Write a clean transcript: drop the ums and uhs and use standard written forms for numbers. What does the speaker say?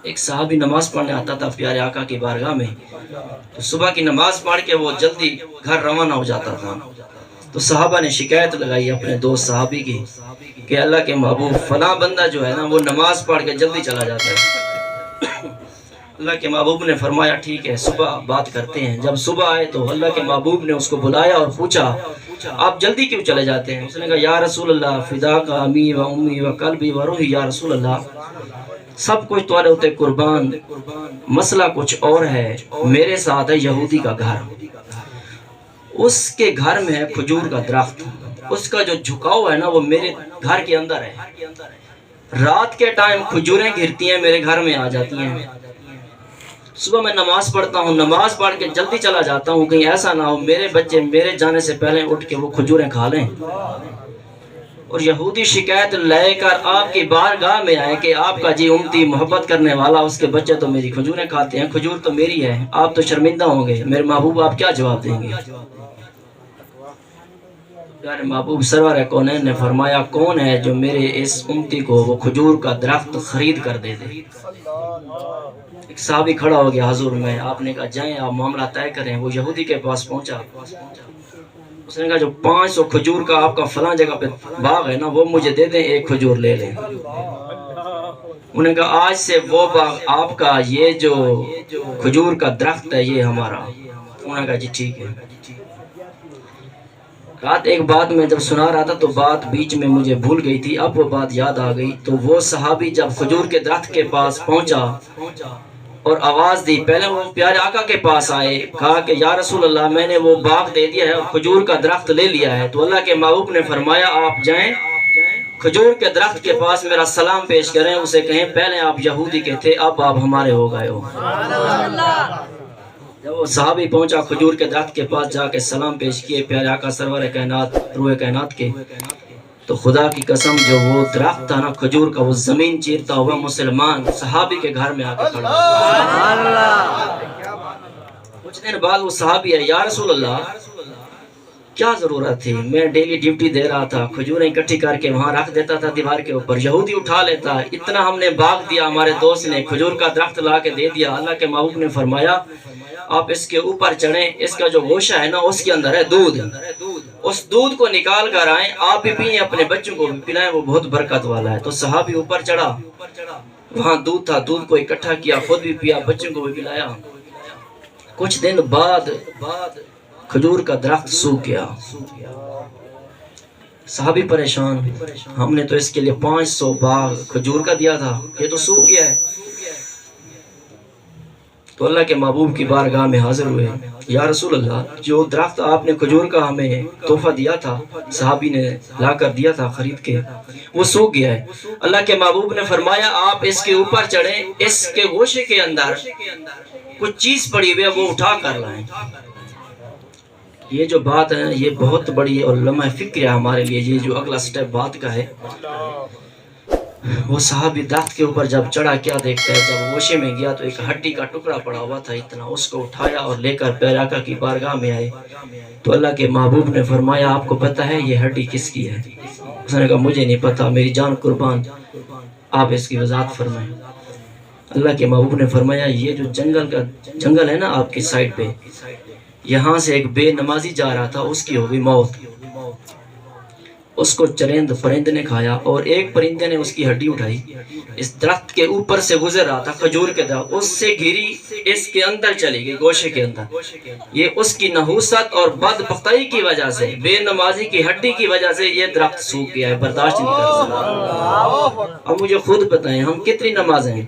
ایک صحابی نماز پڑھنے آتا تھا پیارے آقا کی بارگاہ میں، تو صبح کی نماز پڑھ کے وہ جلدی گھر روانہ ہو جاتا تھا۔ تو صحابہ نے شکایت لگائی اپنے دوست صحابی کی کہ اللہ کے محبوب فلاں بندہ جو ہے نا وہ نماز پڑھ کے جلدی چلا جاتا ہے۔ اللہ کے محبوب نے فرمایا ٹھیک ہے صبح بات کرتے ہیں۔ جب صبح آئے تو اللہ کے محبوب نے اس کو بلایا اور پوچھا آپ جلدی کیوں چلے جاتے ہیں؟ اس نے کہا یا رسول اللہ فدا کا امی و امی و قلبی و روحی، یا رسول اللہ سب کچھ تمہارے ہوتے قربان، مسئلہ کچھ اور ہے، میرے ساتھ ہے یہودی کا گھر، اس کے گھر میں ہے کھجور کا درخت، اس کا جو جھکاؤ ہے نا وہ میرے گھر کے اندر ہے، رات کے ٹائم کھجوریں گرتی ہیں میرے گھر میں آ جاتی ہیں، صبح میں نماز پڑھتا ہوں، نماز پڑھ کے جلدی چلا جاتا ہوں، کہیں ایسا نہ ہو میرے بچے میرے جانے سے پہلے اٹھ کے وہ کھجوریں کھا لیں۔ اور یہودی شکایت لے کر آپ کی بارگاہ میں آئے کہ آپ کا جی امتی محبت کرنے والا اس کے بچے تو میری کھجوریں کھاتے ہیں، کھجور تو میری ہے، آپ تو شرمندہ ہوں گے، میرے محبوب آپ کیا جواب دیں گے؟ پیارے محبوب سرور کونین نے فرمایا کون ہے جو میرے اس امتی کو وہ کھجور کا درخت خرید کر دے دے؟ ایک صحابی کھڑا ہو گیا حضور میں، آپ نے کہا جائیں آپ معاملہ طے کریں۔ وہ یہودی کے پاس پہنچا، اس نے کہا جو 500 کھجور کا آپ کا فلاں جگہ پہ باغ ہے نا وہ مجھے دے دیں، ایک کھجور لے لیں۔ انہوں نے کہا آج سے وہ باغ آپ کا، یہ جو کھجور کا درخت ہے یہ ہمارا۔ انہوں نے کہا جی ٹھیک ہے۔ رات ایک بات میں جب سنا رہا تھا تو بات بیچ میں مجھے بھول گئی تھی، اب وہ بات یاد آ گئی۔ تو وہ صحابی جب کھجور کے درخت کے پاس پہنچا اور آواز دی، پہلے وہ پیارے آقا کے پاس آئے، کہا کہ یا رسول اللہ میں نے وہ باغ دے دیا ہے اور کھجور کا درخت لے لیا ہے۔ تو اللہ کے محبوب نے فرمایا آپ جائیں کھجور کے درخت کے پاس میرا سلام پیش کریں، اسے کہیں پہلے آپ یہودی کے تھے اب آپ ہمارے ہو گئے ہو۔ جب وہ صحابی پہنچا کھجور کے درخت کے پاس جا کے سلام پیش کیے پیارے آقا سرور کائنات روح کائنات کے، تو خدا کی قسم جو وہ درخت تھا نا کھجور کا، وہ زمین چیرتا ہوا مسلمان صحابی کے گھر میں آ کے کھڑا۔ کچھ دن بعد وہ صحابی ہے، یا رسول اللہ کیا ضرورت تھی، میں ڈیلی ڈیوٹی دے رہا تھا، کھجوریں اکٹھی کر کے وہاں رکھ دیتا تھا دیوار کے اوپر، یہودی اٹھا لیتا، اتنا ہم نے باغ دیا، ہمارے دوست نے کھجور کا درخت لا کے دے دیا۔ اللہ کے محبوب نے فرمایا آپ اس کے اوپر چڑھیں، اس کا جو گوشہ ہے نا اس کے اندر ہے دودھ، اس دودھ کو نکال کر آئیں، آپ بھی پئیں اپنے بچوں کو بھی پلائیں، وہ بہت برکت والا ہے۔ تو صحابی اوپر چڑھا، وہاں دودھ تھا، دودھ کو اکٹھا کیا، خود بھی پیا، بچوں کو بھی پلایا۔ کچھ دن بعد کھجور کا درخت سوکھ گیا، صحابی پریشان، ہم نے تو اس کے لیے 500 باغ کھجور کا دیا تھا، یہ تو سوکھ گیا ہے۔ تو اللہ کے محبوب کی بارگاہ میں حاضر ہوئے، یا رسول اللہ جو درخت آپ نے کھجور کا ہمیں تحفہ دیا تھا، صحابی نے لا کر دیا تھا خرید کے، وہ سوکھ گیا ہے۔ اللہ کے محبوب نے فرمایا آپ اس کے اوپر چڑھیں، اس کے گوشے کے اندر کچھ چیز پڑی ہوئی ہے وہ اٹھا کر لائیں۔ یہ جو بات ہے یہ بہت بڑی اور لمحہ فکر ہے ہمارے لیے، یہ جو اگلا سٹیپ بات کا ہے۔ وہ صحابی درخت کے اوپر جب چڑھا کیا دیکھتا ہے، جب گوشے میں گیا تو ایک ہڈی کا ٹکڑا پڑا ہوا تھا اتنا، اس کو اٹھایا اور لے کر پیارے آقا کی بارگاہ میں آئے۔ تو اللہ کے محبوب نے فرمایا آپ کو پتہ ہے یہ ہڈی کس کی ہے؟ اس نے کہا مجھے نہیں پتا، میری جان قربان، آپ اس کی وضاحت فرمائیں۔ اللہ کے محبوب نے فرمایا یہ جو جنگل ہے نا آپ کی سائڈ پہ، یہاں سے ایک بے نمازی جا رہا تھا، اس کی ہوگی موت، اس کو چرند پرندے نے کھایا، اور ایک پرندے نے اس کی ہڈی اٹھائی، اس درخت کے اوپر سے گزر رہا تھا کھجور کے درخت، اس سے گھری اس کے اندر چلی گئی گوشے کے اندر۔ یہ اس کی نحوست اور بدبختی کی وجہ سے، بے نمازی کی ہڈی کی وجہ سے یہ درخت سوکھ گیا ہے، برداشت نہیں کر سکتا۔ اب مجھے خود بتائیں ہم کتنی نمازیں ہیں؟